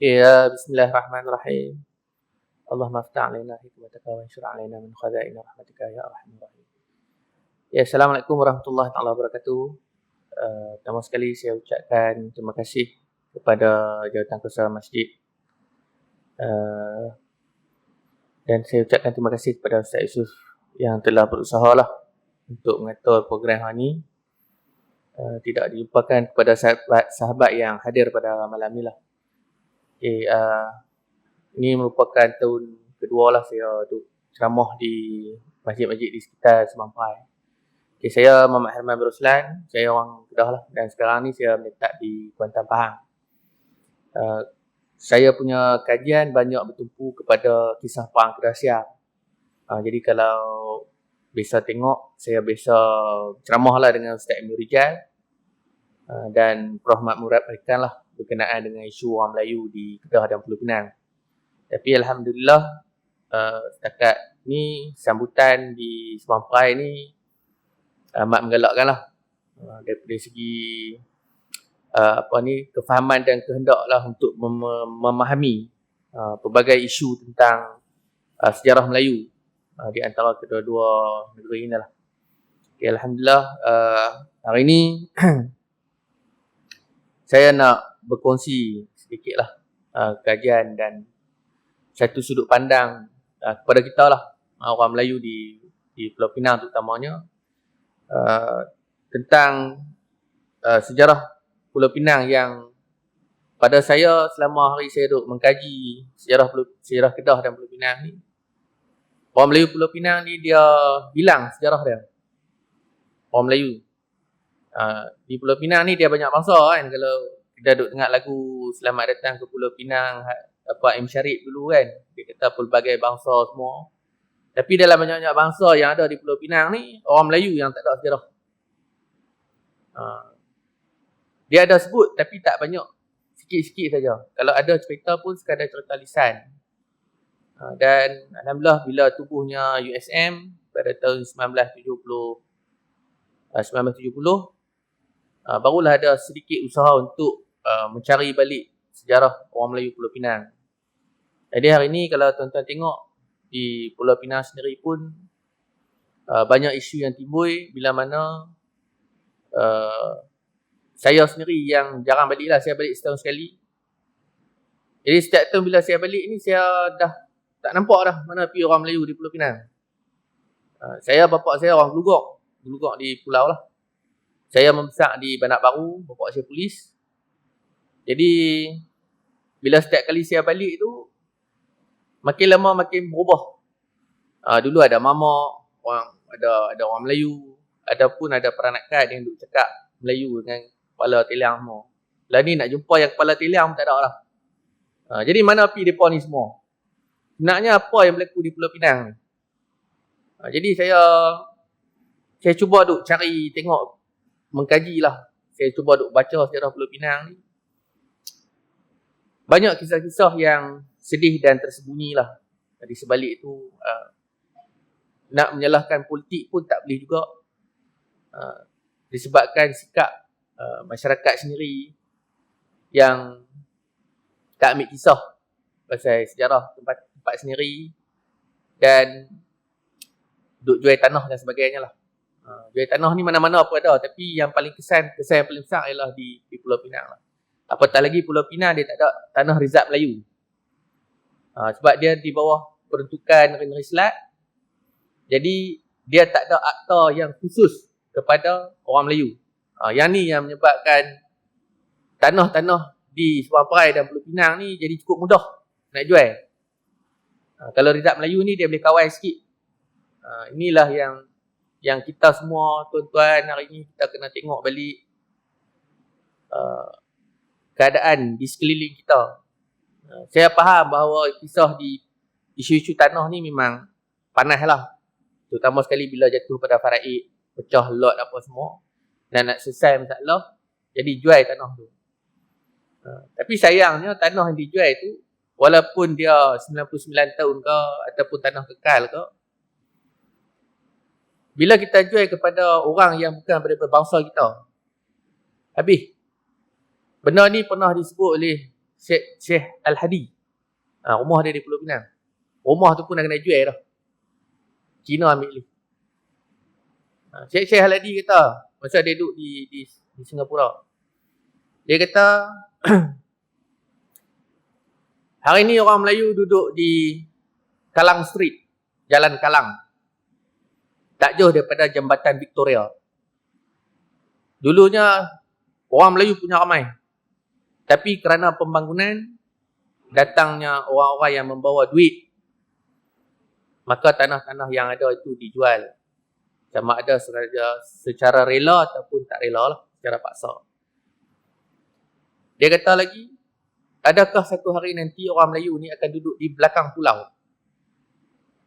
Bismillahirrahmanirrahim. Allahumma aftah alaina hikmataka wa anshur alaina min khazaini rahmatika ya arhamar rahim. Assalamualaikum warahmatullahi taala wabarakatuh. Pertama sekali saya ucapkan terima kasih kepada Jawatankuasa Masjid. Dan saya ucapkan terima kasih kepada Ustaz Yusuf yang telah berusaha untuk mengatur program hari ini. Tidak dilupakan kepada sahabat yang hadir pada malam ni . Ini merupakan tahun kedua saya duk ceramah di masjid-masjid di sekitar Semampai. Saya Muhammad Herman bin Ruslan, saya orang Kedah dan sekarang ni saya meletak di Kuantan Pahang. Saya punya kajian banyak bertumpu kepada kisah Perang Kedah Siang. Jadi kalau biasa tengok, saya biasa ceramah dengan Ustaz Amir Rijal dan Prof. Mat Murad Perikan berkenaan dengan isu orang Melayu di Kedah dan Pulau Pinang. Tapi Alhamdulillah setakat ni sambutan di Semampai ni amat menggalakkan daripada segi kefahaman dan kehendak untuk memahami pelbagai isu tentang sejarah Melayu di antara kedua-dua negeri ini . Alhamdulillah hari ini saya nak berkongsi sedikit kajian dan satu sudut pandang kepada kita orang Melayu di Pulau Pinang terutamanya tentang sejarah Pulau Pinang yang pada saya selama hari saya duk mengkaji sejarah Kedah dan Pulau Pinang ni, orang Melayu Pulau Pinang ni dia hilang sejarah dia. Orang Melayu di Pulau Pinang ni dia banyak bangsa kan. Kalau kita duk dengar lagu Selamat Datang ke Pulau Pinang M. Syarif dulu kan, dia kata pelbagai bangsa semua. Tapi dalam banyak-banyak bangsa yang ada di Pulau Pinang ni, orang Melayu yang tak ada sejarah. Dia ada sebut tapi tak banyak, sikit-sikit saja. Kalau ada cerita pun sekadar cerita lisan. Dan Alhamdulillah bila tubuhnya USM pada tahun 1970, barulah ada sedikit usaha untuk mencari balik sejarah orang Melayu Pulau Pinang. Jadi hari ini kalau tuan-tuan tengok di Pulau Pinang sendiri pun banyak isu yang timbul bila mana saya sendiri yang jarang balik saya balik setahun sekali. Jadi setiap tahun bila saya balik ni saya dah tak nampak mana pergi orang Melayu di Pulau Pinang. Bapak saya orang Gelugok di pulau Saya membesar di Bandar Baru, bapak saya polis. Jadi bila setiap kali saya balik tu makin lama makin berubah. Dulu ada mamak, ada orang Melayu, ada peranakan yang duk cakap Melayu dengan kepala teliang semua. Lah ni nak jumpa yang kepala teliang pun tak ada . Jadi mana pergi depa ni semua? Sebenarnya apa yang berlaku di Pulau Pinang ni? Jadi saya cuba duk cari tengok, mengkaji . Saya cuba duk baca sejarah Pulau Pinang ni. Banyak kisah-kisah yang sedih dan tersembunyi . Di sebalik itu nak menyalahkan politik pun tak boleh juga. Disebabkan sikap masyarakat sendiri yang tak ambil kisah pasal sejarah tempat sendiri dan duk jual tanah dan sebagainya . Jual tanah ni mana-mana pun ada, tapi yang paling kesan yang paling besar ialah di Pulau Pinang . Apatah lagi Pulau Pinang dia tak ada tanah rizab Melayu. Sebab dia di bawah peruntukan Negeri Selat. Jadi dia tak ada akta yang khusus kepada orang Melayu. Yang ni yang menyebabkan tanah-tanah di Semampai dan Pulau Pinang ni jadi cukup mudah nak jual. Kalau rizab Melayu ni dia boleh kawal sikit. Inilah yang kita semua tuan-tuan hari ni kita kena tengok balik keadaan di sekeliling kita. Saya faham bahawa kisah di isu-isu tanah ni memang panas . Terutama sekali bila jatuh pada faraid, pecah lot apa semua dan nak selesai masalah, jadi jual tanah tu. Tapi sayangnya tanah yang dijual tu walaupun dia 99 tahun ke ataupun tanah kekal ke, bila kita jual kepada orang yang bukan daripada bangsa kita, habis. Benda ni pernah disebut oleh Syekh Al-Hadi. Rumah dia di Pulau Pinang. Rumah tu pun dah kena jual dah. Cina ambil ni. Syekh Al-Hadi kata, masa dia duduk di Singapura. Dia kata, hari ni orang Melayu duduk di Kalang Street, Jalan Kalang. Tak jauh daripada Jambatan Victoria. Dulunya orang Melayu punya ramai. Tapi kerana pembangunan, datangnya orang-orang yang membawa duit, maka tanah-tanah yang ada itu dijual. Sama ada secara rela ataupun tak rela lah, secara paksa. Dia kata lagi, adakah satu hari nanti orang Melayu ni akan duduk di belakang pulau?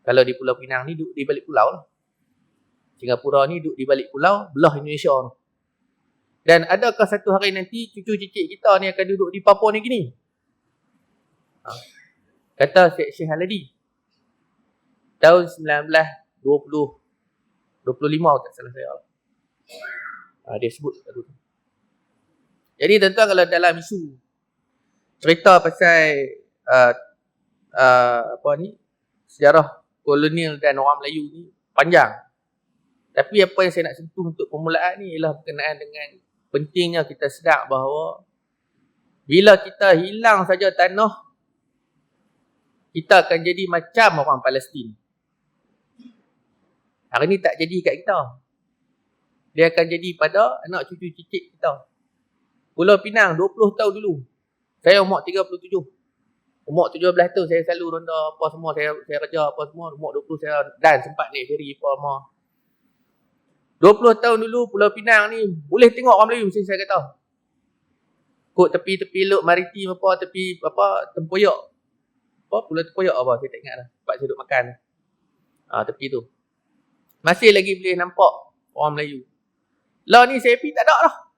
Kalau di Pulau Pinang ni duduk di balik pulau lah. Singapura ni duduk di balik pulau, belah Indonesia ni. Dan adakah satu hari nanti cucu cicit kita ni akan duduk di Papua New Guinea? Kata Syekh Al-Hadi. Tahun 1925 tak salah saya. Dia sebut kat tu. Jadi tuan-tuan, kalau dalam isu cerita pasal sejarah kolonial dan orang Melayu ni panjang. Tapi apa yang saya nak sentuh untuk permulaan ni ialah berkenaan dengan pentingnya kita sedar bahawa bila kita hilang saja tanah, kita akan jadi macam orang Palestin. Hari ni tak jadi kat kita. Dia akan jadi pada anak cucu cicit kita. Pulau Pinang 20 tahun dulu. Saya umur 37. Umur 17 tu saya selalu ronda apa semua, saya kerja apa semua. Umur 20 saya dan sempat naik ferry apa semua. 20 tahun dulu Pulau Pinang ni boleh tengok orang Melayu, mesti saya kata. Kod tepi-tepi Lok Maritim apa, tepi apa, Tempoyak. Apa, Pulau Tempoyak apa, saya tak ingat lah. Tempat saya duduk makan. Tepi tu. Masih lagi boleh nampak orang Melayu. Lah ni saya pergi tak ada lah.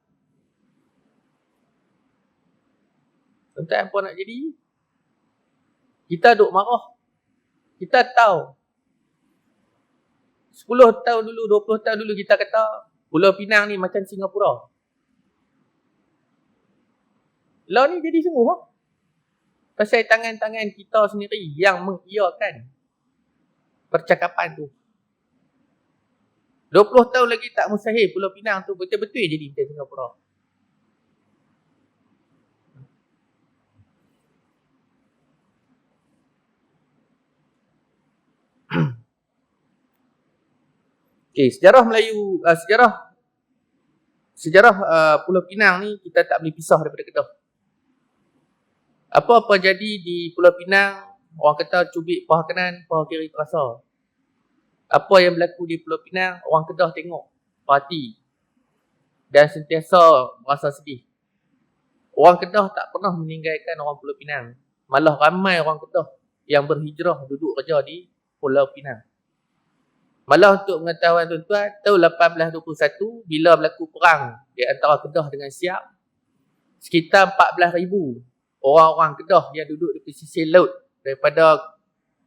Tuan-tuan, apa nak jadi? Kita duk marah. Kita tahu. 10 tahun dulu, 20 tahun dulu kita kata Pulau Pinang ni macam Singapura. Lah ni jadi semua. Pasal tangan-tangan kita sendiri yang mengiyakan percakapan tu. 20 tahun lagi tak mustahil Pulau Pinang tu betul-betul jadi macam Singapura. Okay, sejarah Melayu, sejarah Pulau Pinang ni kita tak boleh pisah daripada Kedah. Apa-apa jadi di Pulau Pinang, orang kata cubit paha kanan, paha kiri terasa. Apa yang berlaku di Pulau Pinang, orang Kedah tengok, parti dan sentiasa merasa sedih. Orang Kedah tak pernah meninggalkan orang Pulau Pinang. Malah ramai orang Kedah yang berhijrah duduk kerja di Pulau Pinang. Malah untuk pengetahuan tuan-tuan, tahun 1821 bila berlaku perang di antara Kedah dengan Siap, sekitar 14,000 orang-orang Kedah yang duduk di pesisir laut daripada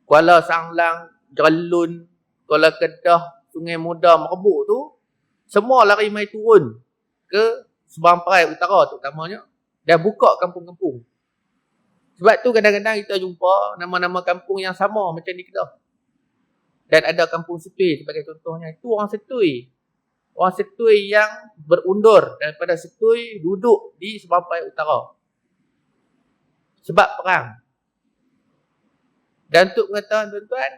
Kuala Sanglang, Jeralun, Kuala Kedah, Sungai Muda, Merebuk tu, semua lari mai turun ke Subang Perai Utara terutamanya dan buka kampung-kampung. Sebab tu kadang-kadang kita jumpa nama-nama kampung yang sama macam di Kedah. Dan ada kampung Setui sebagai contohnya. Itu orang Setui. Orang Setui yang berundur daripada Setui duduk di Subang Perai Utara. Sebab perang. Dan untuk pengetahuan tuan-tuan,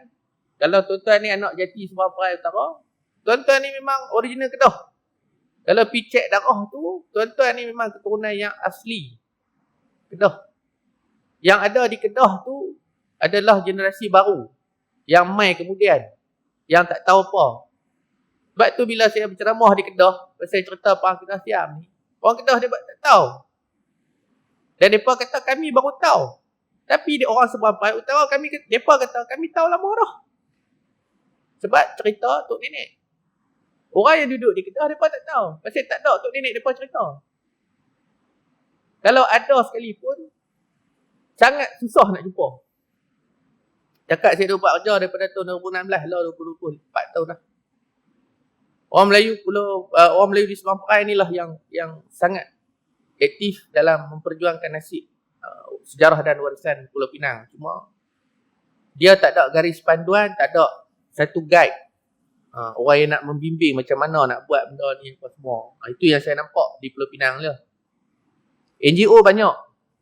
kalau tuan-tuan ni anak jati Subang Perai Utara, tuan-tuan ni memang original Kedah. Kalau pergi cek darah tu, tuan-tuan ni memang keturunan yang asli Kedah. Yang ada di Kedah tu adalah generasi baru yang mai kemudian, yang tak tahu apa. Sebab tu bila saya berceramah di Kedah, pasal cerita perang Kedah Siam ni, orang Kedah dia tak tahu. Dan mereka kata kami baru tahu. Tapi dia orang Subang Perai Utara, mereka kata kami tahu lama dah. Sebab cerita tok nenek. Orang yang duduk di Kedah, mereka tak tahu. Pasal tak ada tok nenek mereka cerita. Kalau ada sekalipun, sangat susah nak jumpa. Cakap saya dah buat kerja daripada tahun 2016 lah, 2020, 4 tahun dah. Orang Melayu di Subang Perai inilah yang sangat aktif dalam memperjuangkan nasib sejarah dan warisan Pulau Pinang. Cuma dia tak ada garis panduan, tak ada satu guide. Orang yang nak membimbing macam mana nak buat benda ni apa semua. Itu yang saya nampak di Pulau Pinang lah. NGO banyak.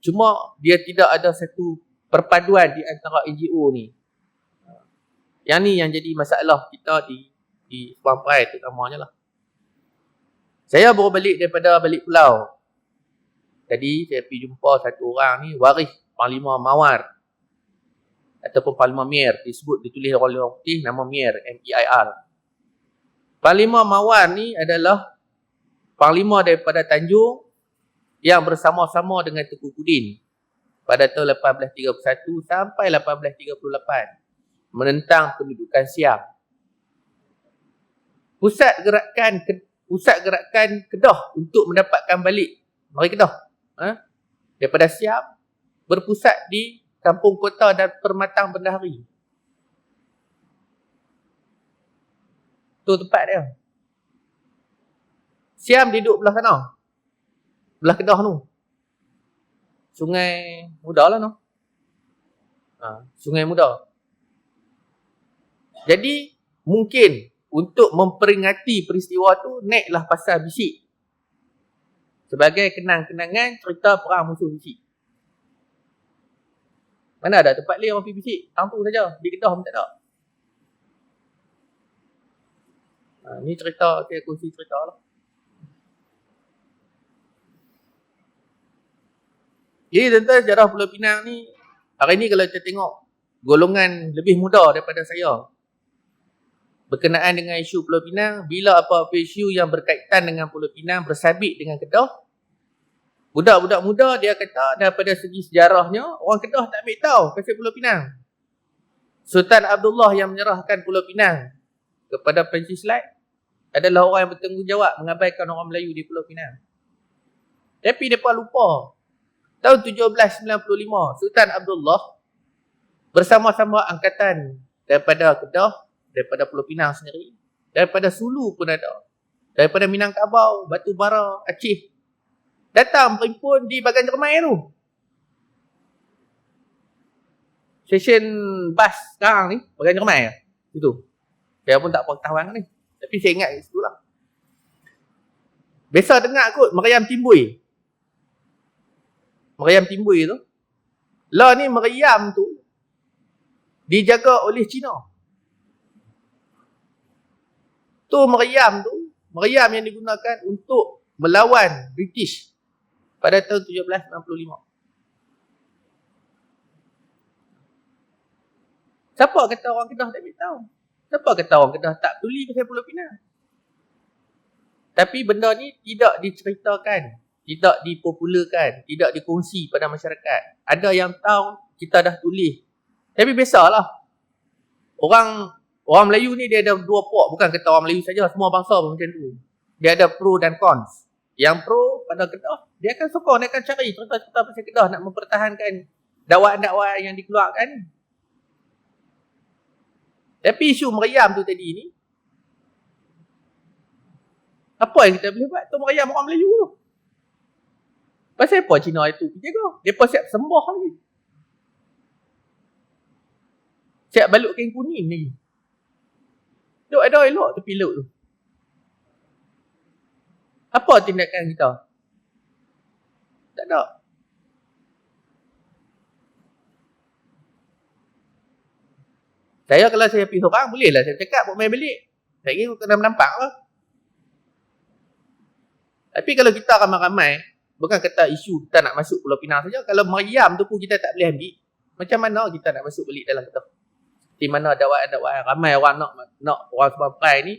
Cuma dia tidak ada satu perpaduan di antara NGO ni. Yang ni yang jadi masalah kita di Subang Perai terutamanya lah. Saya baru balik daripada balik pulau. Tadi saya pergi jumpa satu orang ni, waris Panglima Mawar. Ataupun Panglima Mir. Ditulis oleh orang putih, nama Mir, M-E-I-R. Panglima Mawar ni adalah Panglima daripada Tanjung yang bersama-sama dengan Tengku Kudin pada tahun 1831 sampai 1838 menentang pendudukan Siam. Pusat gerakan Kedah untuk mendapatkan balik mari Kedah daripada Siam berpusat di Kampung Kota dan Permatang Bendahari. Tu tempat dia. Siam duduk belah sana. Belah Kedah tu. Sungai Muda lah no. Sungai Muda. Jadi mungkin untuk memperingati peristiwa tu naiklah pasal Bisik. Sebagai kenang-kenangan cerita perang musuh Bisik. Mana ada tempat lain orang pergi Bisik? Tang tu saja. Di Kedah pun tak ada. Ni cerita, saya kongsi cerita lah. Jadi tuan-tuan, sejarah Pulau Pinang ni, hari ni kalau kita tengok golongan lebih muda daripada saya berkenaan dengan isu Pulau Pinang, bila apa-apa isu yang berkaitan dengan Pulau Pinang bersabit dengan Kedah, budak-budak muda dia kata daripada segi sejarahnya, orang Kedah tak ambil tahu pasal Pulau Pinang. Sultan Abdullah yang menyerahkan Pulau Pinang kepada Perancis Selat adalah orang yang bertanggungjawab mengabaikan orang Melayu di Pulau Pinang. Tapi mereka lupa. Tahun 1795, Sultan Abdullah bersama-sama angkatan daripada Kedah, daripada Pulau Pinang sendiri, daripada Sulu pun ada, daripada Minangkabau, Batu Bara, Aceh, datang berhimpun di Bagan Cermai tu. Stesen bas sekarang ni, Bagan Cermai lah. Itu. Saya pun tak pengetahuan ni. Tapi saya ingat kat situ lah. Biasa dengar kot Meriam Timbui. Meriam Timbui tu. Lah ni meriam tu dijaga oleh Cina. Tu meriam yang digunakan untuk melawan British pada tahun 1795. Siapa kata orang Kedah tak ambil tahu? Siapa kata orang Kedah tak peduli pasal Pulau Pinang? Tapi benda ni tidak diceritakan, tidak dipopularkan, tidak dikongsi pada masyarakat. Ada yang tahu, kita dah tulis. Tapi biasalah. Orang Melayu ni dia ada dua puak, bukan kata orang Melayu saja, semua bangsa pun macam tu. Dia ada pro dan cons. Yang pro pada Kedah, dia akan sokong, dia akan cari cerita-cerita pasal Kedah nak mempertahankan dakwaan-dakwaan yang dikeluarkan. Tapi isu meriam tu tadi ni, apa yang kita boleh buat? Tu meriam orang Melayu tu. Pasal apa Cina itu pergi jaga? Mereka siap sembah lagi. Siap balut kain kuning lagi. Duk ada elok tepi laut tu. Apa tindakan kita? Tak ada. Saya kalau saya pergi seorang, bolehlah saya cakap buat main balik. Saya kira kena menampak lah. Tapi kalau kita ramai-ramai, bukan kata isu kita nak masuk Pulau Pinang saja, kalau meriam tu pun kita tak boleh ambil, macam mana kita nak masuk balik dalam Kedah? Di mana dakwaan-dakwaan ramai orang nak orang Subang Perai ni,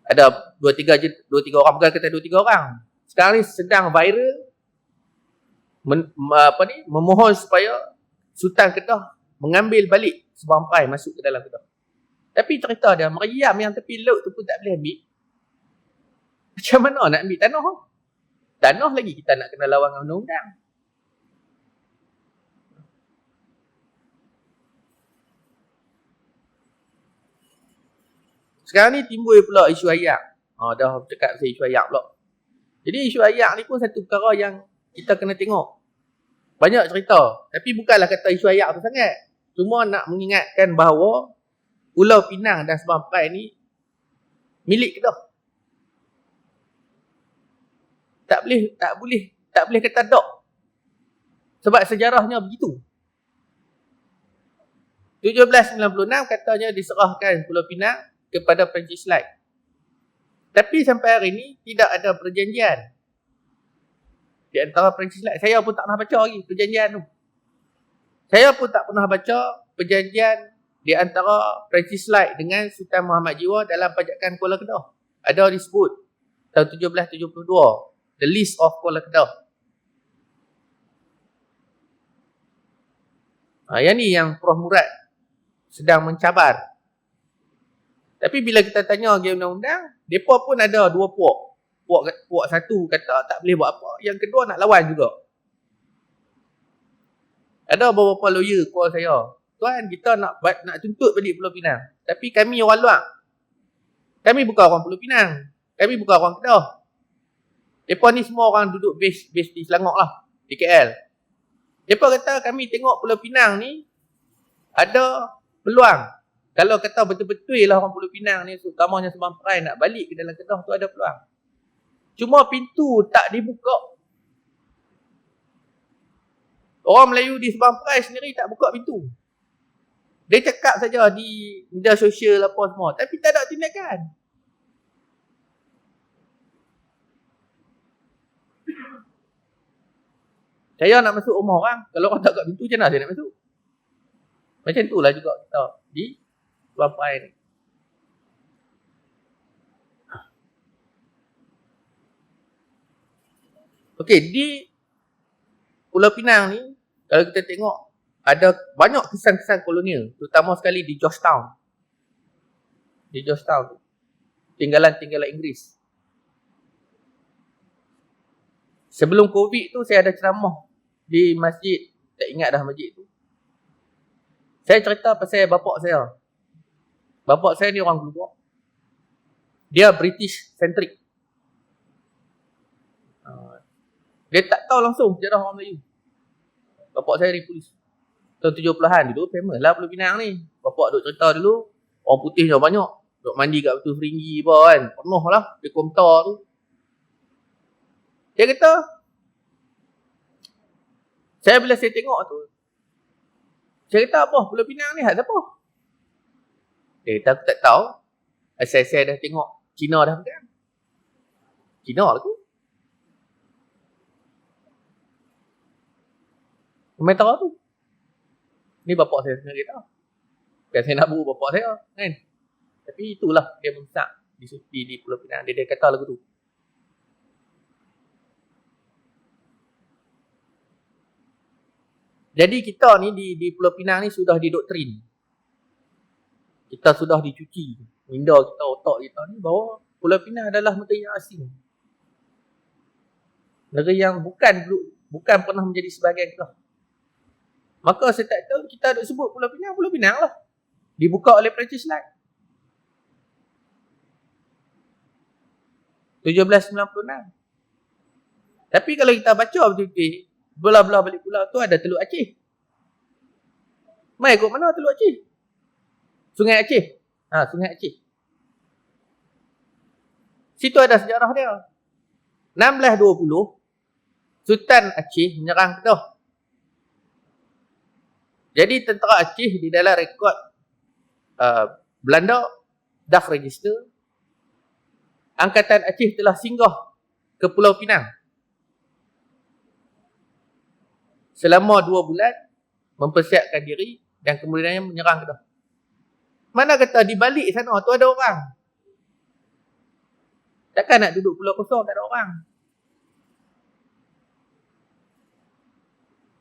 ada 2-3 orang, bukan kata 2-3 orang. Sekarang ni sedang viral memohon supaya Sultan Kedah mengambil balik Subang Perai masuk ke dalam Kedah. Tapi cerita dia, meriam yang tepi laut tu pun tak boleh ambil. Macam mana nak ambil tanah? Tanah lagi kita nak kena lawan dengan undang-undang. Sekarang ni timbul pula isu ayak. Dah cakap pasal isu ayak pula. Jadi isu ayak ni pun satu perkara yang kita kena tengok. Banyak cerita. Tapi bukanlah kata isu ayak tu sangat. Cuma nak mengingatkan bahawa Pulau Pinang dan Sabang Perai ni milik Kedah. Tak boleh kata tak. Sebab sejarahnya begitu. 1796 katanya diserahkan Pulau Pinang kepada Perancis Light. Tapi sampai hari ini tidak ada perjanjian di antara Perancis Light. Saya pun tak pernah baca lagi perjanjian tu. Saya pun tak pernah baca perjanjian di antara Perancis Light dengan Sultan Muhammad Jiwa dalam pajakan Kuala Kedah. Ada disebut tahun 1772, The List of Kuala Kedah. Yang ni yang Prof Murad sedang mencabar. Tapi bila kita tanya lagi undang-undang, mereka pun ada dua puak. Puak satu kata tak boleh buat apa. Yang kedua nak lawan juga. Ada beberapa lawyer call saya. Tuan, kita nak tuntut balik Pulau Pinang. Tapi kami orang luar. Kami bukan orang Pulau Pinang. Kami bukan orang Kedah. Mereka ni semua orang duduk base di Selangor lah. Di KL. Mereka kata kami tengok Pulau Pinang ni ada peluang. Kalau kata betul-betul lah orang Pulau Pinang ni, terutamanya Sabang Perai nak balik ke dalam Kedah tu ada peluang. Cuma pintu tak dibuka. Orang Melayu di Sabang Perai sendiri tak buka pintu. Dia cakap saja di media sosial apa semua. Tapi tak ada tindakan. Saya nak masuk rumah orang. Kalau orang tak buka pintu, macam mana saya nak masuk? Macam itulah juga kita di Sabang Perai ni. Okey, di Pulau Pinang ni, kalau kita tengok, ada banyak kesan-kesan kolonial, terutama sekali di Georgetown. Di Georgetown tu. Tinggalan-tinggalan Inggeris. Sebelum COVID tu, saya ada ceramah di masjid. Tak ingat dah masjid tu. Saya cerita pasal bapak saya. Bapak saya ni orang Keluar. Dia British centric. Dia tak tahu langsung sejarah orang Melayu. Bapak saya ni polis. Tahun 70-an dulu famous lah Pulau Pinang ni. Bapak duk cerita dulu, orang putihnya banyak. Duk mandi kat Batu Seringgi apa kan. Penuh lah di Komtar tu. Dia kata, bila saya tengok tu, saya kata apa, Pulau Pinang ni hak siapa? Dia kata aku tak tahu. Saya dah tengok Cina dah pegang. Cina lah tu. Main tahu tu. Ni bapak saya sendiri tahu. Bukan saya nak buat bapak saya kan. Tapi itulah dia membesar di Pulau Pinang. Dia kata lagu tu. Jadi kita ni di Pulau Pinang ni sudah didoktrin. Kita sudah dicuci. Minda kita, otak kita ni bahawa Pulau Pinang adalah negeri yang asing. Negeri yang bukan pernah menjadi sebahagian kita. Maka saya tak tahu kita ada sebut Pulau Pinang lah. Dibuka oleh Perancis Light. 1796. Tapi kalau kita baca betul-betul, belah-belah balik pulau tu ada Teluk Aceh. Mai ikut mana Teluk Aceh? Sungai Aceh. Sungai Aceh. Situ ada sejarah dia. 1620, Sultan Aceh menyerang Kedah. Jadi tentera Aceh di dalam rekod Belanda dah register, Angkatan Aceh telah singgah ke Pulau Pinang. Selama 2 bulan mempersiapkan diri dan kemudiannya menyerang Kedah. Mana kata di balik sana tu ada orang. Takkan nak duduk pulau kosong tak ada orang.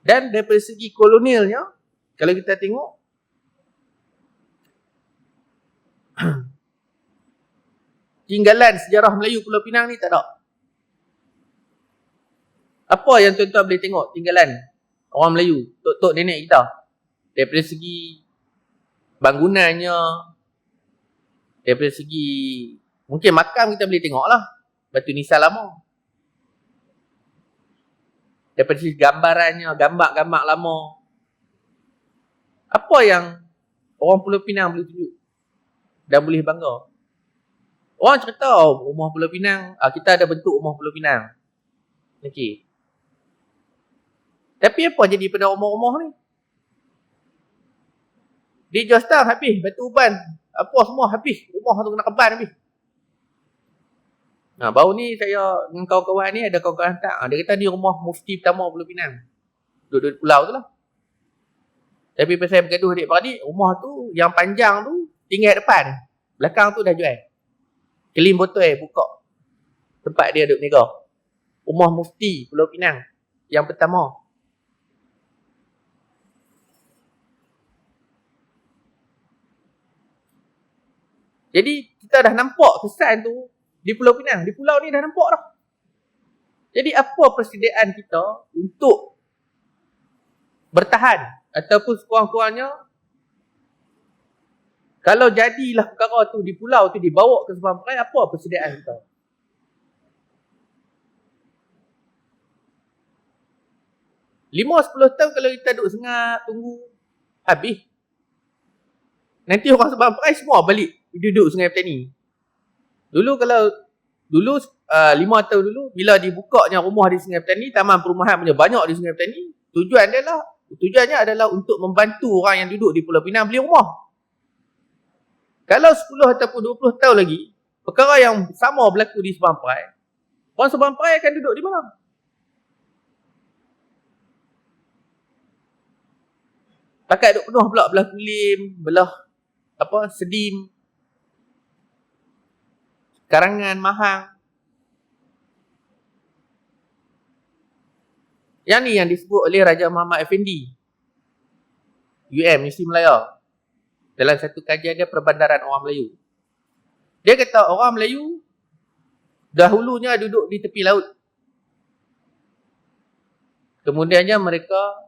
Dan daripada segi kolonialnya, kalau kita tengok, tinggalan sejarah Melayu Pulau Pinang ni tak ada. Apa yang tuan-tuan boleh tengok tinggalan orang Melayu, tok-tok nenek kita? Daripada segi bangunannya, daripada segi mungkin makam kita boleh tengok lah, batu nisan lama. Daripada sisi gambarannya, gambar-gambar lama. Apa yang orang Pulau Pinang boleh tunjuk dan boleh bangga? Orang cerita rumah Pulau Pinang, kita ada bentuk rumah Pulau Pinang. Okey. Tapi apa jadi pada rumah-rumah ni? Di Jostang habis, Batu Uban, apa semua habis. Rumah tu kena keban habis. Baru ni saya dengan kawan-kawan ni, ada kawan-kawan hantar. Dia kata ni rumah mufti pertama Pulau Pinang. Duduk di pulau tu lah. Tapi pasal bergaduh adik-beradik, rumah tu yang panjang tu tinggal depan. Belakang tu dah jual. Kelim botol buka tempat dia duduk niaga. Rumah mufti Pulau Pinang yang pertama. Jadi kita dah nampak kesan tu di Pulau Pinang. Di pulau ni dah nampak dah. Jadi apa persediaan kita untuk bertahan ataupun sekurang-kurangnya kalau jadilah perkara tu di pulau tu dibawa ke Sabang Perai, apa persediaan kita? Lima 10 tahun kalau kita duduk sengap tunggu habis. Nanti orang Sabang Perai semua balik duduk Sungai Petani. Dulu 5 tahun dulu bila dibukanya rumah di Sungai Petani, taman perumahan punya banyak di Sungai Petani, tujuannya adalah untuk membantu orang yang duduk di Pulau Pinang beli rumah. Kalau 10 ataupun 20 tahun lagi, perkara yang sama berlaku di Sabang Perai, orang Sabang Perai akan duduk di mana? Pakai duduk penuh pula belah Kulim, belah Sedim, Karangan, Mahang. Yang ni yang disebut oleh Raja Muhammad Effendi, Universiti Melaya. Dalam satu kajian dia Perbandaran Orang Melayu. Dia kata orang Melayu dahulunya duduk di tepi laut. Kemudiannya mereka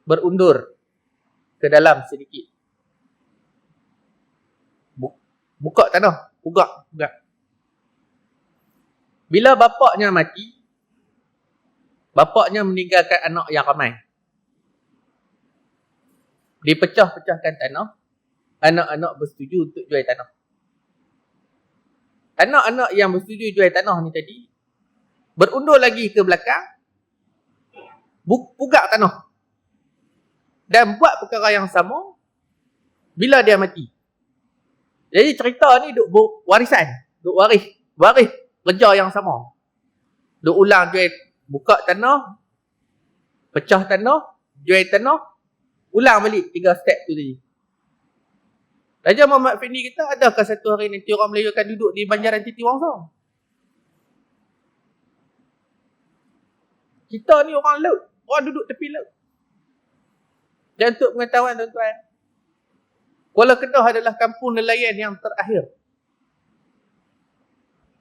berundur ke dalam sedikit. Buka tanah, pugak. Bila bapaknya mati, bapaknya meninggalkan anak yang ramai. Dipecah-pecahkan tanah, anak-anak bersetuju untuk jual tanah. Anak-anak yang bersetuju jual tanah ni tadi berundur lagi ke belakang, pugak tanah dan buat perkara yang sama bila dia mati. Jadi cerita ni duk warisan, duk waris kerja yang sama. Duk ulang jual, buka tanah, pecah tanah, jual tanah, ulang balik 3 step tu tadi. Raja Muhammad Effendi kata, adakah satu hari nanti orang Melayu akan duduk di banjaran Titi Wangsa? Kita ni orang laut, orang duduk tepi laut. Dan untuk pengetahuan tuan-tuan, Kuala Kedah adalah kampung nelayan yang terakhir.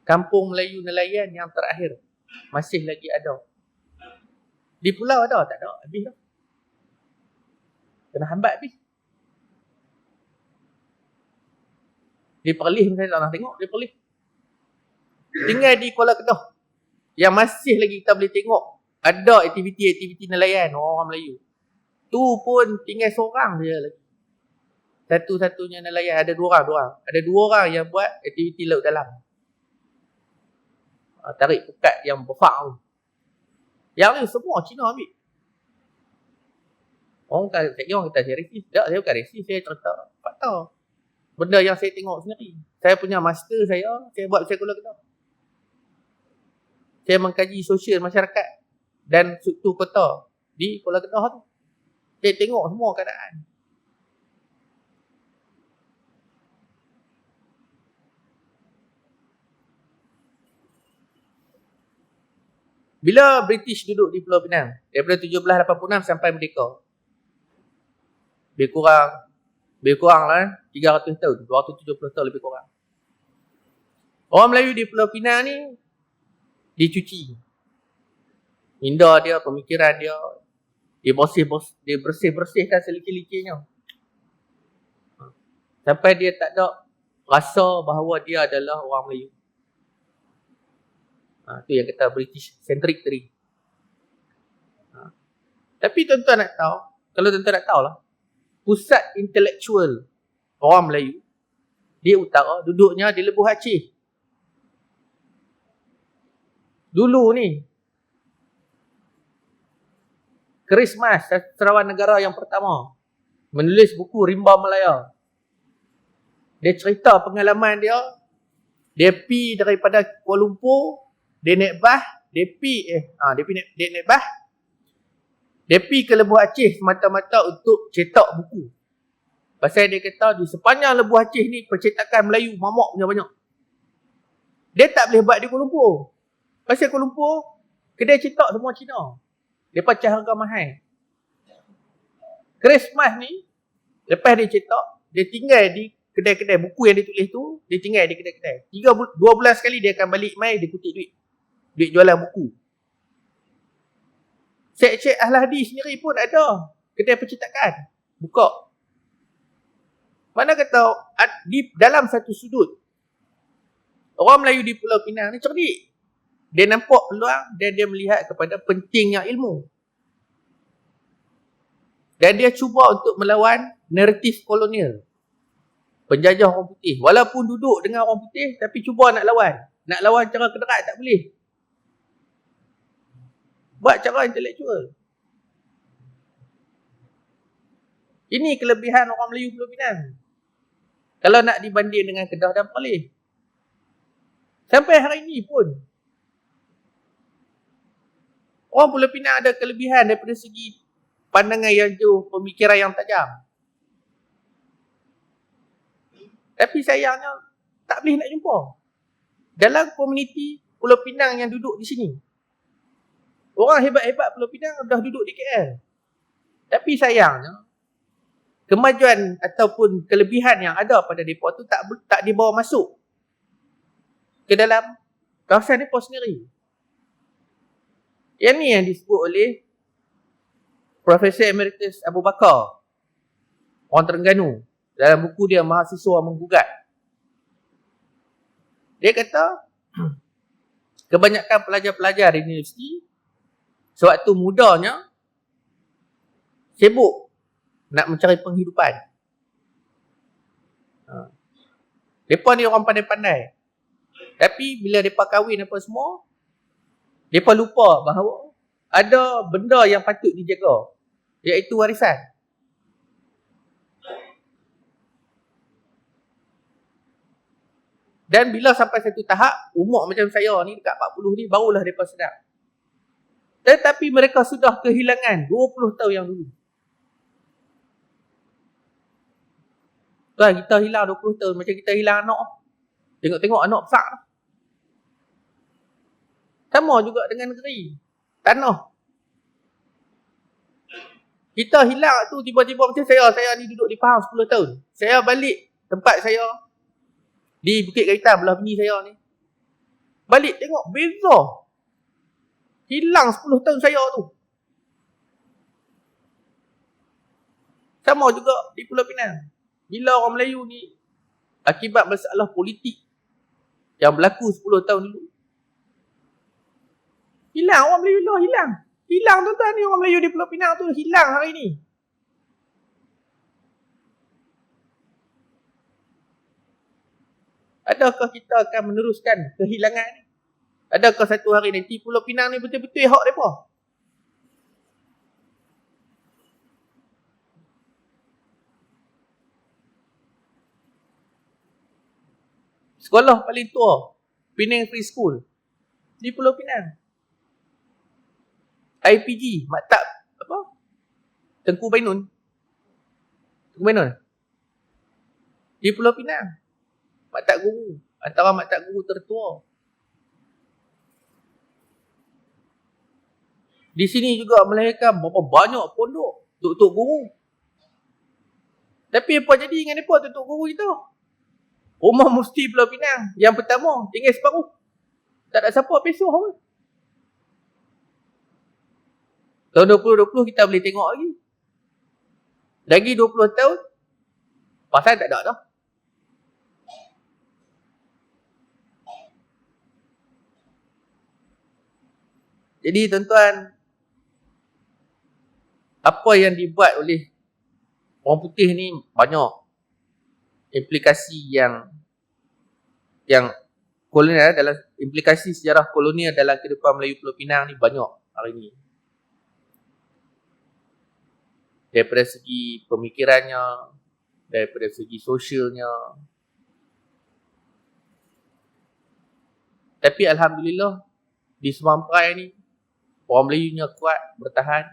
Kampung Melayu nelayan yang terakhir. Masih lagi ada. Di pulau ada? Tak ada. Habis dah. Kena hambat habis. Di Perlis saya tak nak tengok. Di Perlis. Tinggal di Kuala Kedah. Yang masih lagi kita boleh tengok. Ada aktiviti-aktiviti nelayan orang Melayu. Tu pun tinggal seorang je lagi. Satu-satunya nelayan. Ada 2 orang. Ada 2 orang yang buat aktiviti laut dalam. Tarik pukat yang berfak tu. Yang ni semua Cina ambil. Orang kata saya resis. Tak, saya bukan resis. Saya cerita fakta. Benda yang saya tengok sendiri. Saya punya master saya buat saya Kuala Kedah. Saya mengkaji sosial masyarakat dan struktur kota di Kuala Kedah tu. Saya tengok semua keadaan. Bila British duduk di Pulau Pinang, daripada 1786 sampai merdeka, lebih kurang lah 300 tahun, 270 tahun lebih kurang. Orang Melayu di Pulau Pinang ni dicuci. Minda dia, pemikiran dia, dia bersih-bersihkan selicin-licinnya. Sampai dia tak ada rasa bahawa dia adalah orang Melayu. Tu yang kata British centric tadi. Tapi tuan-tuan nak tahu, kalau tuan-tuan nak tahu lah, pusat intelektual orang Melayu di utara duduknya di Lebuh Aceh. Dulu ni Chris Mas, sastrawan negara yang pertama, menulis buku Rimba Malaya. Dia cerita pengalaman dia. Dia pi daripada Kuala Lumpur, dia naik bas, dia naik bas. Dia pi ke Lebuh Aceh semata-mata untuk cetak buku. Pasal dia kata di sepanjang Lebuh Aceh ni percetakan Melayu mamak punya banyak. Dia tak boleh buat di Kuala Lumpur. Pasal Kuala Lumpur, kedai cetak semua Cina. Dia pecah harga mahal. Christmas ni, lepas dia cetak, dia tinggal di kedai-kedai buku yang dia tulis tu, dia tinggal di kedai-kedai. 2 bulan sekali dia akan balik mai, dia kutip duit. Duit jualan buku. Syekh Al-Hadi sendiri pun ada kedai percetakan. Buka. Mana kata, di dalam satu sudut, orang Melayu di Pulau Pinang ni cerdik. Dia nampak peluang dan dia melihat kepada pentingnya ilmu. Dan dia cuba untuk melawan naratif kolonial. Penjajah orang putih. Walaupun duduk dengan orang putih, tapi cuba nak lawan. Nak lawan cara kederat tak boleh. Buat cara intelektual. Ini kelebihan orang Melayu Pulau Pinang. Kalau nak dibanding dengan Kedah dan Perlis. Sampai hari ini pun, orang Pulau Pinang ada kelebihan daripada segi pandangan yang jauh, pemikiran yang tajam. Tapi sayangnya, tak boleh nak jumpa. Dalam komuniti Pulau Pinang yang duduk di sini. Orang hebat-hebat Pulau Pinang dah duduk di KL. Tapi sayangnya, kemajuan ataupun kelebihan yang ada pada mereka tu tak dibawa masuk ke dalam kawasan mereka sendiri. Yang ni yang disebut oleh Profesor Emeritus Abu Bakar, orang Terengganu, dalam buku dia Mahasiswa Menggugat. Dia kata, kebanyakan pelajar-pelajar di universiti sewaktu mudanya sibuk nak mencari penghidupan. Mereka ni orang pandai-pandai. Tapi bila mereka kahwin apa semua, mereka lupa bahawa ada benda yang patut dijaga, iaitu warisan. Dan bila sampai satu tahap, umur macam saya ni, dekat 40 ni, barulah mereka sedar. Tetapi mereka sudah kehilangan 20 tahun yang dulu. Tuan, kita hilang 20 tahun macam kita hilang anak. Tengok-tengok anak besar. Sama juga dengan negeri. Tanah. Kita hilang tu tiba-tiba macam saya ni duduk di Pahang 10 tahun. Saya balik tempat saya di Bukit Gaitan belah bini saya ni. Balik tengok beza. Hilang 10 tahun saya tu. Sama juga di Pulau Pinang. Bila orang Melayu ni akibat masalah politik yang berlaku 10 tahun dulu, hilang orang Melayu dah hilang. Hilang tuan-tuan ni, orang Melayu di Pulau Pinang tu hilang hari ni. Adakah kita akan meneruskan kehilangan ni? Adakah satu hari nanti Pulau Pinang ni betul-betul hak mereka? Sekolah paling tua, Penang Free School, di Pulau Pinang. IPG, Maktab apa? Tengku Bainun. Tengku Bainun. Di Pulau Pinang. Maktab guru, antara maktab guru tertua. Di sini juga melahirkan berapa banyak pondok tok-tok guru. Tapi apa jadi dengan mereka tok-tok guru kita? Rumah Mufti Pulau Pinang yang pertama tinggal separuh. Tak ada siapa pesuh pun. Tahun 2020 kita boleh tengok lagi. Lagi 20 tahun, pasal tak ada dah. Jadi tuan-tuan, apa yang dibuat oleh orang putih ni banyak implikasi yang kolonial, dalam implikasi sejarah kolonial dalam kehidupan Melayu Pulau Pinang ni banyak hari ni. Daripada segi pemikirannya, daripada segi sosialnya. Tapi alhamdulillah di Sumantrai ni orang Melayunya kuat, bertahan.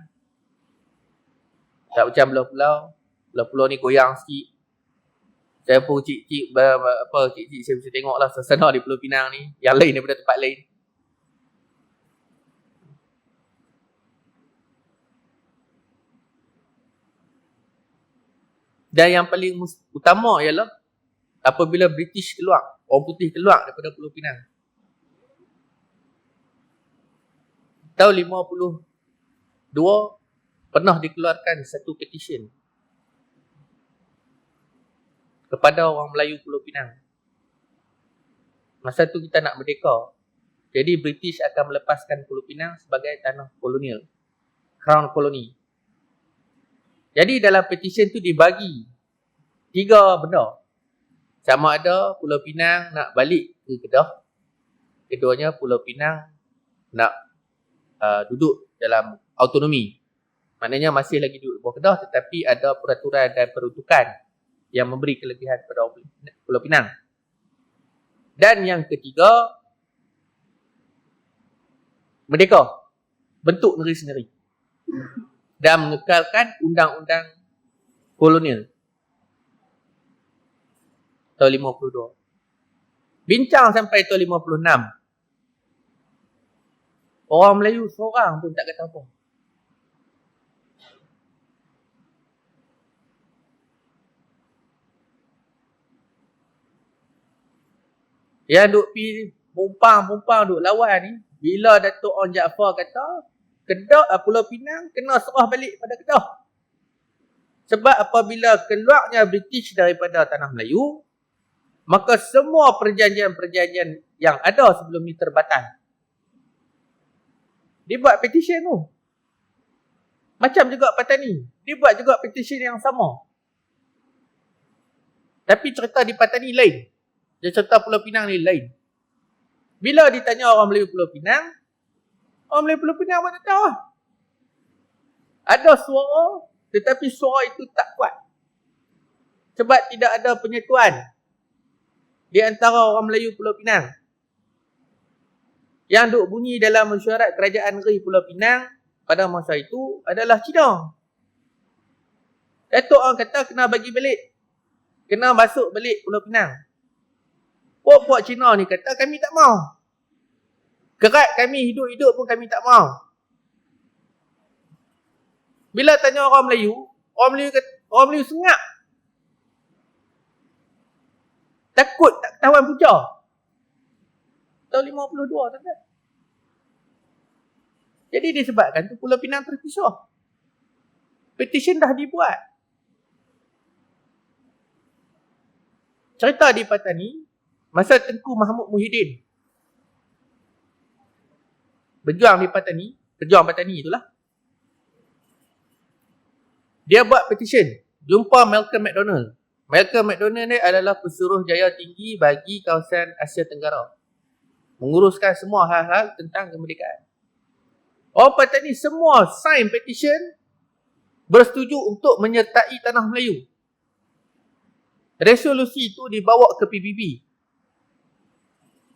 Tak macam belah-pulau ni goyang sikit. Saya pun cik-cik saya bisa tengok lah suasana di Pulau Pinang ni yang lain daripada tempat lain. Dan yang paling utama ialah apabila British keluar, orang putih keluar daripada Pulau Pinang. Tahun 52 pernah dikeluarkan satu petition kepada orang Melayu Pulau Pinang. Masa tu kita nak merdeka. Jadi British akan melepaskan Pulau Pinang sebagai tanah kolonial, Crown Colony. Jadi dalam petition tu dibagi 3 benda. Sama ada Pulau Pinang nak balik ke Kedah. Keduanya Pulau Pinang nak duduk dalam autonomi. Maknanya masih lagi duduk di bawah Kedah tetapi ada peraturan dan peruntukan yang memberi kelebihan kepada Pulau Pinang. Dan yang ketiga, merdeka, bentuk negeri sendiri dan mengekalkan undang-undang kolonial tahun 52. Bincang sampai tahun 56. Orang Melayu seorang pun tak kata apa. Yang duk pi mumpang duk lawan ni, bila Datuk Onn Jaafar kata Kedah, Pulau Pinang kena serah balik pada Kedah. Sebab apabila keluarnya British daripada tanah Melayu, maka semua perjanjian-perjanjian yang ada sebelum ni terbatal. Dia buat petition tu. Macam juga Patani. Dia buat juga petition yang sama. Tapi cerita di Patani lain. Dia cerita Pulau Pinang ni lain. Bila ditanya orang Melayu Pulau Pinang, orang Melayu Pulau Pinang pun tak tahu. Ada suara, tetapi suara itu tak kuat. Sebab tidak ada penyatuan di antara orang Melayu Pulau Pinang. Yang duk bunyi dalam mesyuarat kerajaan negeri Pulau Pinang pada masa itu adalah Cina. Datuk Onn kata kena bagi balik. Kena masuk balik Pulau Pinang. Puak-puak Cina ni kata kami tak mau. Kerat kami hidup-hidup pun kami tak mau. Bila tanya orang Melayu sengak. Takut tak ketahuan puja. Tahun 52 tuan-tuan. Jadi disebabkan tu Pulau Pinang terpisah. Petition dah dibuat. Cerita di Patani, masa Tengku Mahmud Muhyiddin berjuang di Patani, berjuang Patani itulah. Dia buat petition, jumpa Malcolm McDonald. Malcolm McDonald ni adalah pesuruhjaya tinggi bagi kawasan Asia Tenggara. Menguruskan semua hal-hal tentang kemerdekaan. Orang Patani semua sign petition bersetuju untuk menyertai tanah Melayu. Resolusi itu dibawa ke PBB.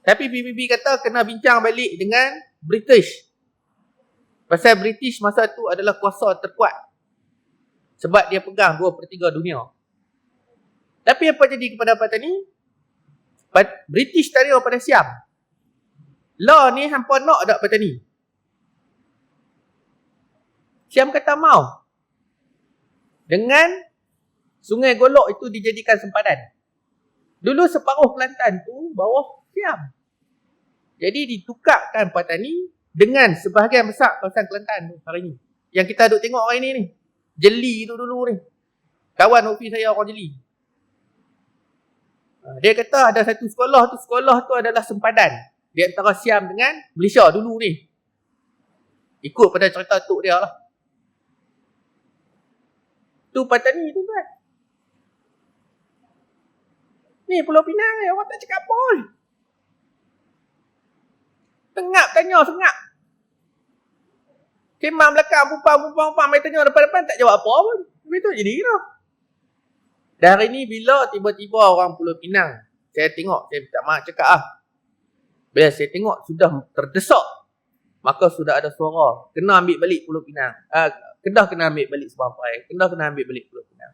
Tapi PBB kata kena bincang balik dengan British. Pasal British masa tu adalah kuasa terkuat. Sebab dia pegang 2/3 dunia. Tapi apa jadi kepada Patani? British tarik pada Siam. Law ni hampa nak tak Patani? Siam kata mau. Dengan Sungai Golok itu dijadikan sempadan. Dulu separuh Kelantan tu bawah Siam. Jadi ditukarkan Patani dengan sebahagian besar kawasan Kelantan hari ni. Yang kita duk tengok hari ni. Jeli tu dulu ni. Kawan ofis saya orang Jeli. Dia kata ada satu sekolah tu adalah sempadan di antara Siam dengan Malaysia dulu ni. Ikut pada cerita tok dia lah. Tu Patani tu kan. Ni Pulau Pinang ni, orang tak cakap pun. Tengap tanya, sengap. Kemam belakang, pumpang, mai tanya depan-depan tak jawab apa pun. Begitu jadi kena. Dan hari ni bila tiba-tiba orang Pulau Pinang, saya tengok, saya tak maaf cakap bila saya tengok sudah terdesak, maka sudah ada suara, kena ambil balik Pulau Pinang. Kedah kena ambil balik Seberang, Kedah kena ambil balik Pulau Pinang.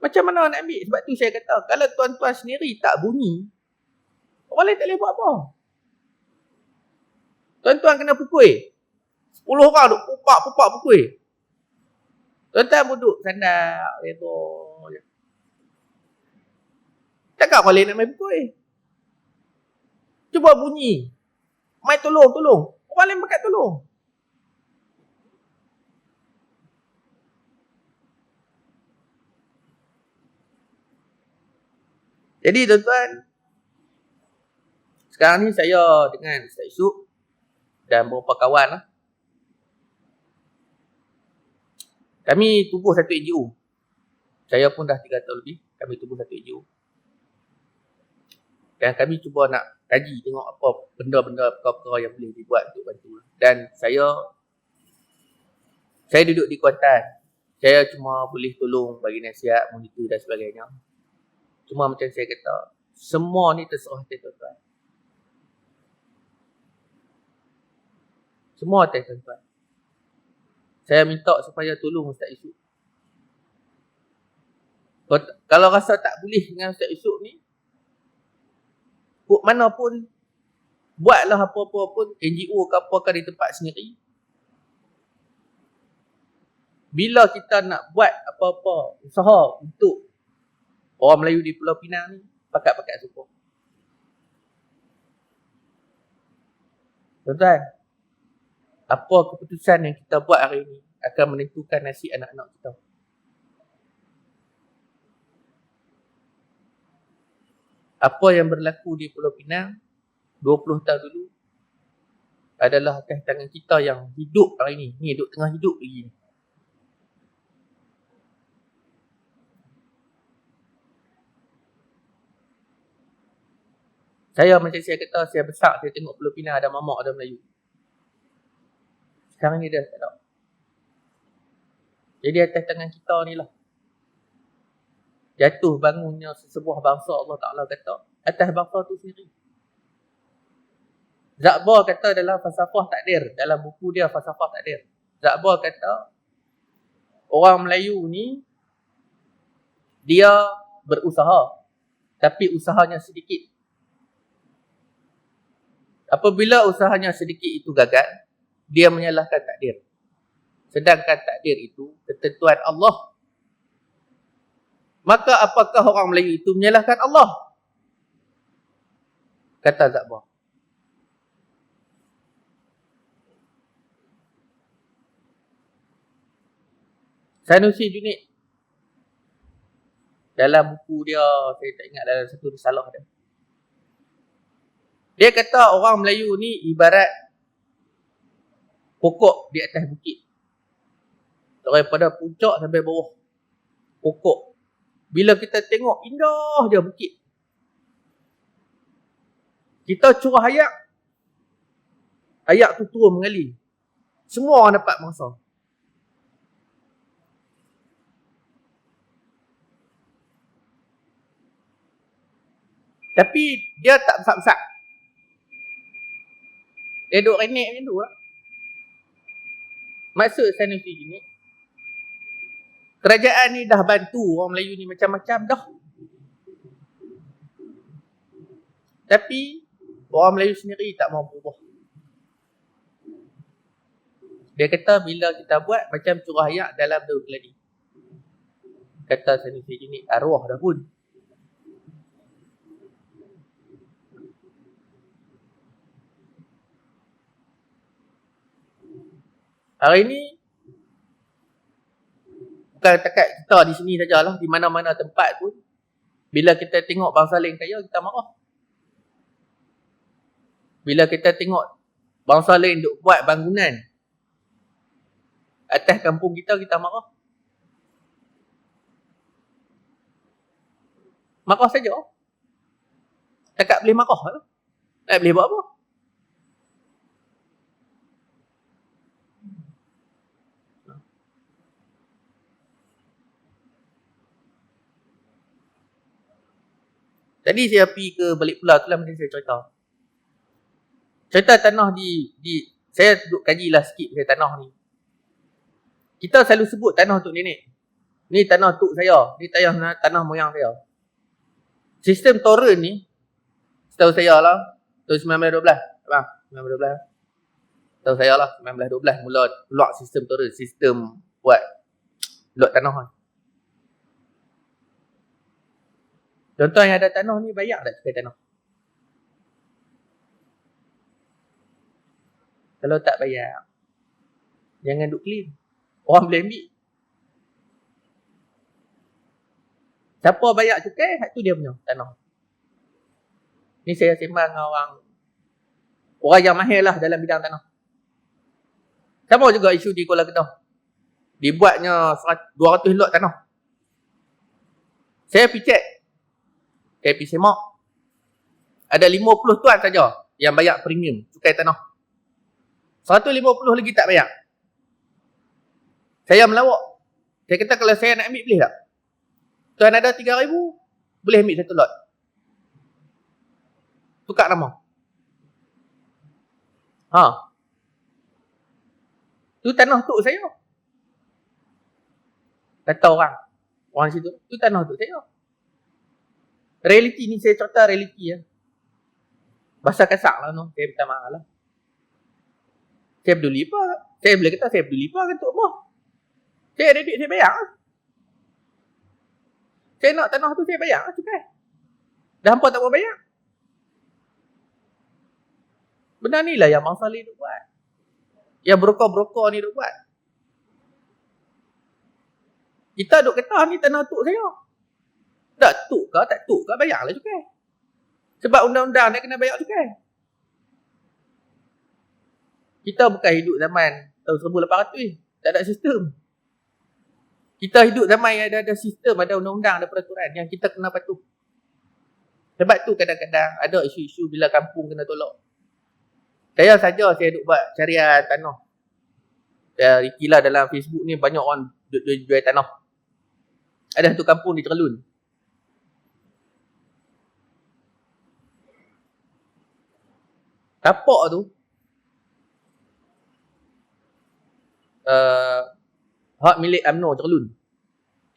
Macam mana nak ambil? Sebab tu saya kata, kalau tuan-tuan sendiri tak bunyi, orang lain tak boleh buat apa. Tuan-tuan kena pukul. 10 orang duk pupak pukul. Tuan-tuan duduk sandar, redor je. Takkan orang lain nak main pukul. Cuba bunyi. Mai tolong. Orang lain bakat tolong. Jadi tuan-tuan, sekarang ni saya dengan Ustaz Yusuf dan beberapa kawan lah. Kami tubuh satu NGO. Saya pun dah 3 tahun lebih, kami tubuh satu NGO. Dan kami cuba nak kaji tengok apa benda-benda perkara yang boleh dibuat untuk bantu. Dan saya duduk di Kuantan. Saya cuma boleh tolong bagi nasihat, monitor dan sebagainya. Cuma macam saya kata, semua ni terserah atas tuan-tuan. Semua atas tuan-tuan. Saya minta supaya tolong Ustaz Yusuf. Kalau rasa tak boleh dengan Ustaz Yusuf ni, mana pun, buatlah apa-apa pun, NGO ke apa di tempat sendiri. Bila kita nak buat apa-apa usaha untuk orang Melayu di Pulau Pinang ni, pakat-pakat support. Tuan-tuan, apa keputusan yang kita buat hari ini akan menentukan nasib anak-anak kita. Apa yang berlaku di Pulau Pinang 20 tahun dulu adalah atas tangan kita yang hidup hari ini. Ni duduk tengah hidup lagi ni. Saya macam saya kata, saya besar, saya tengok Pulau Pinang ada mamak, ada Melayu. Sekarang ni dah tak ada. Jadi atas tangan kita ni lah. Jatuh bangunnya sesebuah bangsa, Allah Ta'ala kata, atas bangsa tu sendiri. Zakbar kata dalam falsafah takdir, dalam buku dia falsafah takdir. Zakbar kata, orang Melayu ni, dia berusaha, tapi usahanya sedikit. Apabila usahanya sedikit itu gagal, dia menyalahkan takdir. Sedangkan takdir itu ketentuan Allah. Maka apakah orang Melayu itu menyalahkan Allah? Kata Zakbar. Sanusi Junid, dalam buku dia, saya tak ingat dalam satu risalah dia. Dia kata orang Melayu ni ibarat pokok di atas bukit. Daripada puncak sampai bawah. Pokok. Bila kita tengok, indah dia bukit. Kita curah ayak. Ayak tu turun mengalir. Semua orang dapat mangsa. Tapi dia tak besar-besar. Dia duduk renek macam tu lah. Maksud Sanusi ni, kerajaan ni dah bantu orang Melayu ni macam-macam dah. Tapi orang Melayu sendiri tak mahu berubah. Dia kata bila kita buat macam curah ayak dalam daun keladi. Kata Sanusi ni, arwah dah pun. Hari ni, bukan takat kita di sini sajalah, di mana-mana tempat pun, bila kita tengok bangsa lain kaya, kita marah. Bila kita tengok bangsa lain duk buat bangunan atas kampung kita, kita marah. Marah saja. Takat boleh marah lah. Tak boleh buat apa. Tadi saya pergi ke balik pulau tu lah macam saya cerita. Cerita tanah di saya duduk kajilah sikit pasal tanah ni. Kita selalu sebut tanah untuk nenek. Ni tanah tok saya. Ni tanah moyang saya. Sistem torrent ni, setahu saya lah, tahun 1912. Abang, 1912. Setahu saya lah, 1912 mula keluar sistem torrent. Sistem buat lot tanah ni. Contoh yang ada tanah ni, bayar tak cukai tanah? Kalau tak bayar, jangan duk claim. Orang boleh ambil. Siapa bayar cukai, itu dia punya tanah. Ni saya sembang dengan orang yang mahir lah dalam bidang tanah. Sama juga isu di Kuala Kedah. Dibuatnya 200 lot tanah. Saya pergi cek. Saya pergi semak. Ada 50 tuan saja yang bayar premium cukai tanah. 150 lagi tak bayar. Saya melawak. Saya kata kalau saya nak ambil boleh tak? Tuan ada 3,000, boleh ambil satu lot. Tukar nama. Tu tanah tok saya. Kata orang situ, tu tanah tok saya. Realiti ni saya cerita realiti ya. Bahasa kasar lah no. Saya minta maaf lah. Saya peduli apa? Saya boleh kata saya peduli apa dengan Tok Moh. Saya ada duit saya bayar. Saya nak tanah tu saya bayar cukai. Dah hampa tak mau bayar. Benda ni lah yang Bang Saleh duk buat. Yang broker-broker ni duk buat. Kita duk kata ni tanah tok saya. Tak tok ke tak tok ke bayarlah cukai. Sebab undang-undang dia kena bayar cukai. Kita bukan hidup zaman tahun 1800 ni. Tak ada sistem. Kita hidup zaman yang ada sistem, ada undang-undang, ada peraturan yang kita kena patuh. Sebab tu kadang-kadang ada isu-isu bila kampung kena tolak. Saya duk buat carian tanah. Saya rikilah dalam Facebook ni banyak orang jual tanah. Ada satu kampung di Cerelun. Tapak tu hak milik UMNO Cerelun.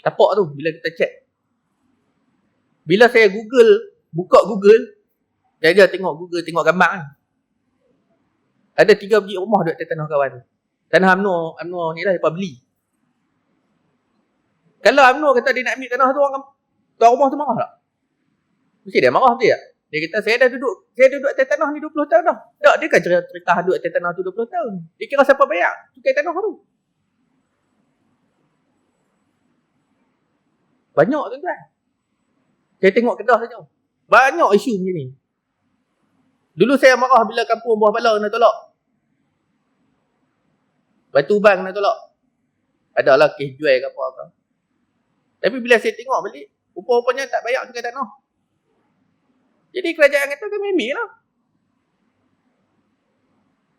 Tapak tu bila kita check. Bila saya buka Google, saya tengok Google, tengok gambar kan. Ada 3 biji rumah duduk atas tanah kawan. Tanah UMNO ni lah mereka beli. Kalau UMNO kata dia nak ambil tanah tu, tuan rumah tu marah tak? Mesti dia marah betul tak? Dia kata saya duduk atas tanah ni 20 tahun dah. Tak, dia kan cerita duduk atas tanah tu 20 tahun. Dia kira siapa bayar cukai tanah tu. Banyak tuan-tuan. Saya tengok Kedah saja. Banyak isu macam ni. Dulu saya marah bila kampung Buah Pala kena tolak. Batu Ubang kena tolak. Adalah kes jual ke apa-apa. Tapi bila saya tengok balik, rupa-rupanya tak bayar cukai tanah. Jadi kerajaan kata kami ambil lah.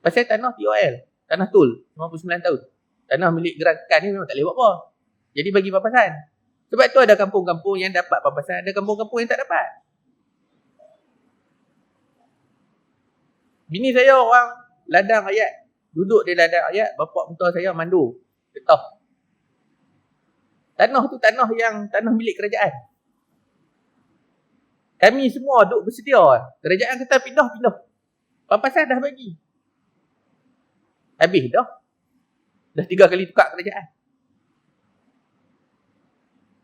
Pasal tanah TOL, tanah tol, 59 tahun. Tanah milik gerakan ni memang tak boleh buat apa. Jadi bagi papasan. Sebab tu ada kampung-kampung yang dapat papasan, ada kampung-kampung yang tak dapat. Bini saya orang ladang rakyat. Duduk di ladang rakyat, bapak mentua saya mandu. Getah. Tanah tu tanah milik kerajaan. Kami semua duk bersedia. Kerajaan kata pindah. Papasan dah bagi. Habis dah. Dah 3 kali tukar kerajaan.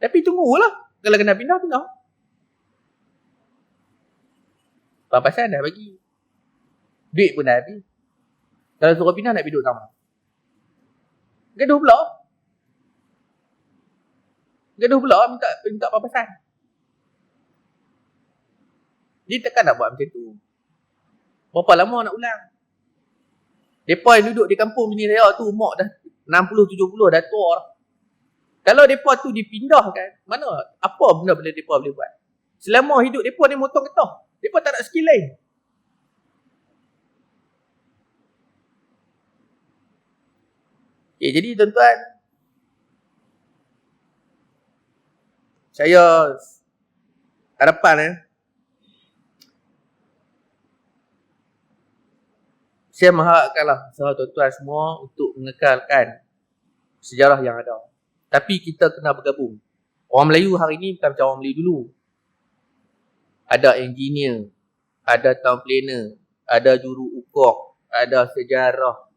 Tapi tunggulah. Kalau kena pindah. Papasan dah bagi. Duit pun dah habis. Kalau suruh pindah nak duduk sama. Gaduh pula minta papasan. Dia takkan nak buat macam tu. Berapa lama nak ulang? Mereka yang duduk di kampung bini saya tu umur dah 60-70 dah tua dah. Kalau mereka tu dipindahkan, mana? Apa benda-benda mereka boleh buat? Selama hidup mereka ni motong getah. Mereka tak ada skill lain. Okay, jadi tuan-tuan, saya harapan saya mengharapkanlah sahabat tuan-tuan semua untuk mengekalkan sejarah yang ada. Tapi kita kena bergabung. Orang Melayu hari ni bukan macam orang Melayu dulu. Ada engineer, ada town planner, ada juru ukur, ada sejarah,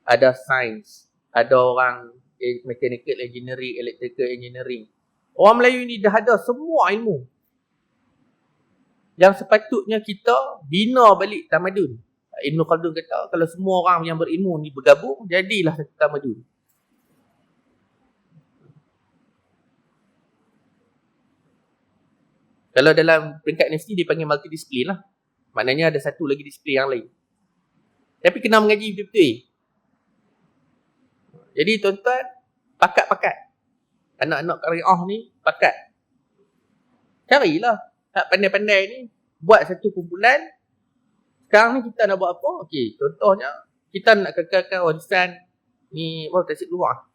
ada sains, ada orang mechanical engineering, electrical engineering. Orang Melayu ni dah ada semua ilmu yang sepatutnya kita bina balik tamadun. Ibn Khaldun kata kalau semua orang yang berilmu ni bergabung, jadilah satu tamadun. Kalau dalam peringkat universiti dipanggil multidisiplin lah. Maknanya ada satu lagi disiplin yang lain. Tapi kena mengaji betul-betul. Jadi tuan-tuan, pakat-pakat. Anak-anak Qariah ni pakat. Carilah nak pandai-pandai ni. Buat satu kumpulan. Sekarang ni kita nak buat apa? Okey, contohnya kita nak kekalkan warisan ni Tasik Luar.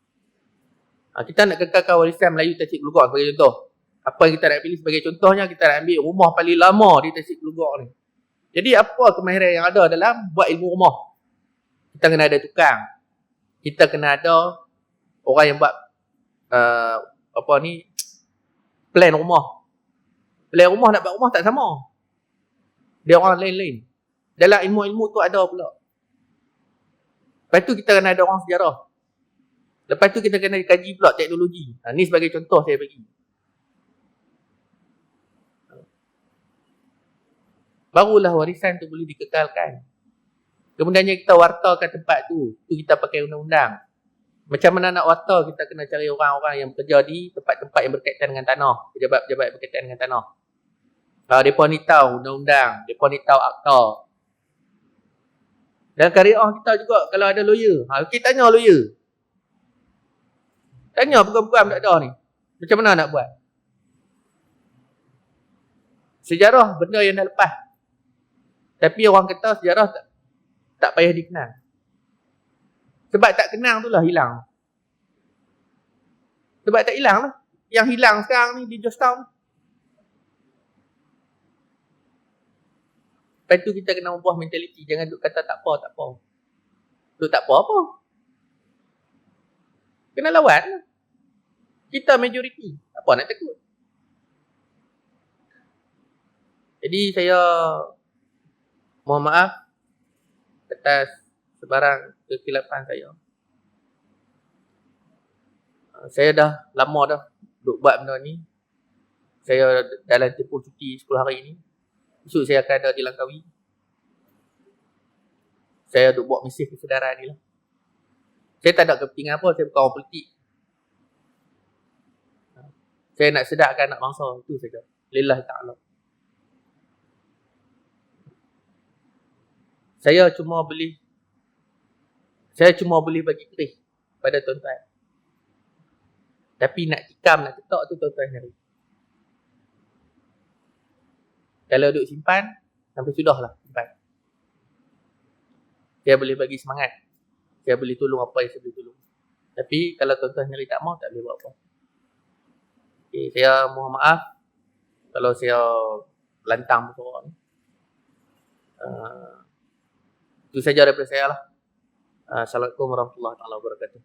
Kita nak kekalkan warisan Melayu Tasik Luar sebagai contoh. Apa yang kita nak pilih sebagai contohnya, kita nak ambil rumah paling lama di Tasik Luar ni. Jadi apa kemahiran yang ada dalam buat ilmu rumah? Kita kena ada tukang. Kita kena ada orang yang buat plan rumah. Plan rumah nak buat rumah tak sama. Dia orang lain-lain. Dalam ilmu-ilmu tu ada pula. Lepas tu kita kena ada orang sejarah. Lepas tu kita kena kaji pula teknologi. Ni sebagai contoh saya bagi. Barulah warisan tu boleh dikekalkan. Kemudiannya kita wartakan tempat tu. Tu kita pakai undang-undang. Macam mana nak warta, kita kena cari orang-orang yang bekerja di tempat-tempat yang berkaitan dengan tanah. Pejabat-pejabat yang berkaitan dengan tanah. Mereka ni tahu undang-undang. Mereka ni tahu akta. Dan Qariah kita juga kalau ada lawyer. Kita tanya lawyer. Tanya program-program tak ada ni. Macam mana nak buat? Sejarah benda yang dah lepas. Tapi orang kata sejarah tak payah dikenang. Sebab tak kenang tu lah hilang. Sebab tak hilang lah. Yang hilang sekarang ni di Georgetown. Lepas tu kita kena ubah mentaliti. Jangan duk kata tak apa. Duk tak apa-apa. Kena lawan lah. Kita majoriti. Apa nak takut? Jadi saya mohon maaf atas sebarang kesilapan saya. Saya dah lama dah duk buat benda ni. Saya dalam tempoh cuti 10 hari ni. Esok saya akan ada di Langkawi. Saya duk buat mesej kesedaran ni lah. Saya tak ada kepentingan apa. Saya bukan orang politik. Saya nak sedarkan anak bangsa. Itu saja. Lillahi ta'ala. Saya cuma boleh bagi kerih pada tuan-tuan. Tapi nak tikam, nak ketak tu tuan-tuan nyari. Kalau duk simpan, sampai sudahlah simpan. Saya boleh bagi semangat. Saya boleh tolong apa yang saya boleh tolong. Tapi kalau tuan-tuan nyari tak mau, tak boleh buat apa. Okay, saya mohon maaf kalau saya lantang bersuara ni. Itu saja daripada saya lah. Assalamualaikum warahmatullahi wabarakatuh.